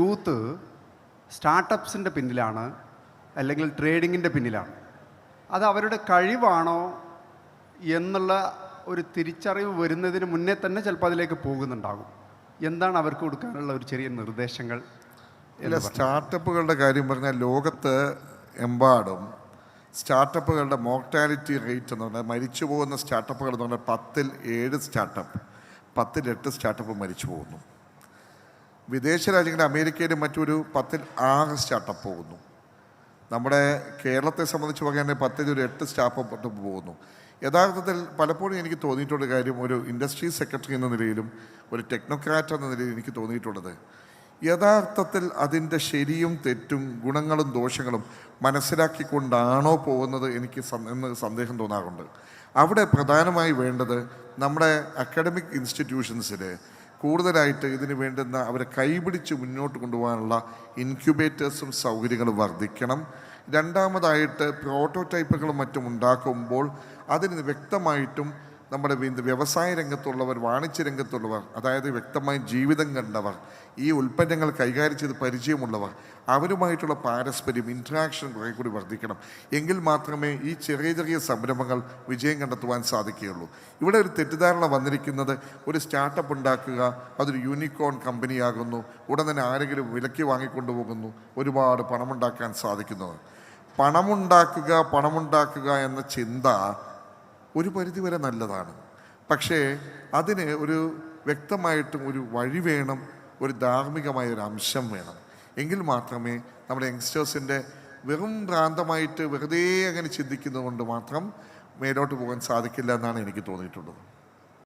Youth സ്റ്റാർട്ടപ്സിൻ്റെ പിന്നിലാണ്, അല്ലെങ്കിൽ ട്രേഡിങ്ങിൻ്റെ പിന്നിലാണ്. അത് അവരുടെ കഴിവാണോ എന്നുള്ള ഒരു തിരിച്ചറിവ് വരുന്നതിന് മുന്നേ തന്നെ ചിലപ്പോൾ അതിലേക്ക് പോകുന്നുണ്ടാകും. എന്താണ് അവർക്ക് കൊടുക്കാനുള്ള ഒരു ചെറിയ നിർദ്ദേശങ്ങൾ? സ്റ്റാർട്ടപ്പുകളുടെ കാര്യം പറഞ്ഞാൽ ലോകത്ത് എമ്പാടും സ്റ്റാർട്ടപ്പുകളുടെ മോർട്ടാലിറ്റി റേറ്റ് എന്ന് പറഞ്ഞാൽ മരിച്ചു പോകുന്ന സ്റ്റാർട്ടപ്പുകൾ എന്ന് പറഞ്ഞാൽ 10-ൽ 7 സ്റ്റാർട്ടപ്പ്, 10-ൽ 8 സ്റ്റാർട്ടപ്പ് മരിച്ചു പോകുന്നു. വിദേശ രാജ്യങ്ങളിൽ അമേരിക്കയിലും മറ്റൊരു 10-ൽ 6 സ്റ്റാർട്ടപ്പ് പോകുന്നു. നമ്മുടെ കേരളത്തെ സംബന്ധിച്ച് പറയുകയാണെങ്കിൽ 10-ൽ ഒരു 8 സ്റ്റാർട്ടപ്പ് പോകുന്നു. യഥാർത്ഥത്തിൽ പലപ്പോഴും എനിക്ക് തോന്നിയിട്ടുള്ള കാര്യം, ഒരു ഇൻഡസ്ട്രി സെക്രട്ടറി എന്ന നിലയിലും ഒരു ടെക്നോക്രാറ്റ് എന്ന നിലയിൽ എനിക്ക് തോന്നിയിട്ടുള്ളത്, യഥാർത്ഥത്തിൽ അതിൻ്റെ ശരിയും തെറ്റും ഗുണങ്ങളും ദോഷങ്ങളും മനസ്സിലാക്കിക്കൊണ്ടാണോ പോകുന്നത് എനിക്ക് എന്ന് സന്ദേഹം തോന്നാറുണ്ട്. അവിടെ പ്രധാനമായി വേണ്ടത് നമ്മുടെ അക്കാഡമിക് ഇൻസ്റ്റിറ്റ്യൂഷൻസിൽ കൂടുതലായിട്ട് ഇതിന് വേണ്ടുന്ന അവരെ കൈപിടിച്ച് മുന്നോട്ട് കൊണ്ടുപോകാനുള്ള ഇൻക്യുബേറ്റേഴ്സും സൗകര്യങ്ങളും വർദ്ധിക്കണം. രണ്ടാമതായിട്ട് പ്രോട്ടോടൈപ്പുകളും മറ്റും ഉണ്ടാക്കുമ്പോൾ അതിന് വ്യക്തമായിട്ടും നമ്മുടെ വ്യവസായ രംഗത്തുള്ളവർ, വാണിജ്യ രംഗത്തുള്ളവർ, അതായത് വ്യക്തമായി ജീവിതം കണ്ടവർ, ഈ ഉൽപ്പന്നങ്ങൾ കൈകാര്യം ചെയ്ത് പരിചയമുള്ളവർ, അവരുമായിട്ടുള്ള പാരസ്പര്യം, ഇൻട്രാക്ഷൻ കുറേ കൂടി വർദ്ധിക്കണം. എങ്കിൽ മാത്രമേ ഈ ചെറിയ ചെറിയ സംരംഭങ്ങൾ വിജയം കണ്ടെത്തുവാൻ സാധിക്കുകയുള്ളൂ. ഇവിടെ ഒരു തെറ്റിദ്ധാരണ വന്നിരിക്കുന്നത്, ഒരു സ്റ്റാർട്ടപ്പ് ഉണ്ടാക്കുക, അതൊരു യൂണിക്കോൺ കമ്പനിയാകുന്നു, ഉടൻ തന്നെ ആരെങ്കിലും വിലയ്ക്ക് വാങ്ങിക്കൊണ്ടുപോകുന്നു, ഒരുപാട് പണമുണ്ടാക്കാൻ സാധിക്കുന്നത്. പണമുണ്ടാക്കുക എന്ന ചിന്ത ഒരു പരിധിവരെ നല്ലതാണ്. പക്ഷേ അതിന് ഒരു വ്യക്തമായിട്ടും ഒരു വഴി വേണം, ഒരു ധാർമ്മികമായ ഒരു അംശം വേണം. എങ്കിൽ മാത്രമേ നമ്മുടെ യങ്സ്റ്റേഴ്സിൻ്റെ വെറും ഭ്രാന്തമായിട്ട് വെറുതെ അങ്ങനെ ചിന്തിക്കുന്നത് കൊണ്ട് മാത്രം മേലോട്ട് പോകാൻ സാധിക്കില്ല എന്നാണ് എനിക്ക് തോന്നിയിട്ടുള്ളത്.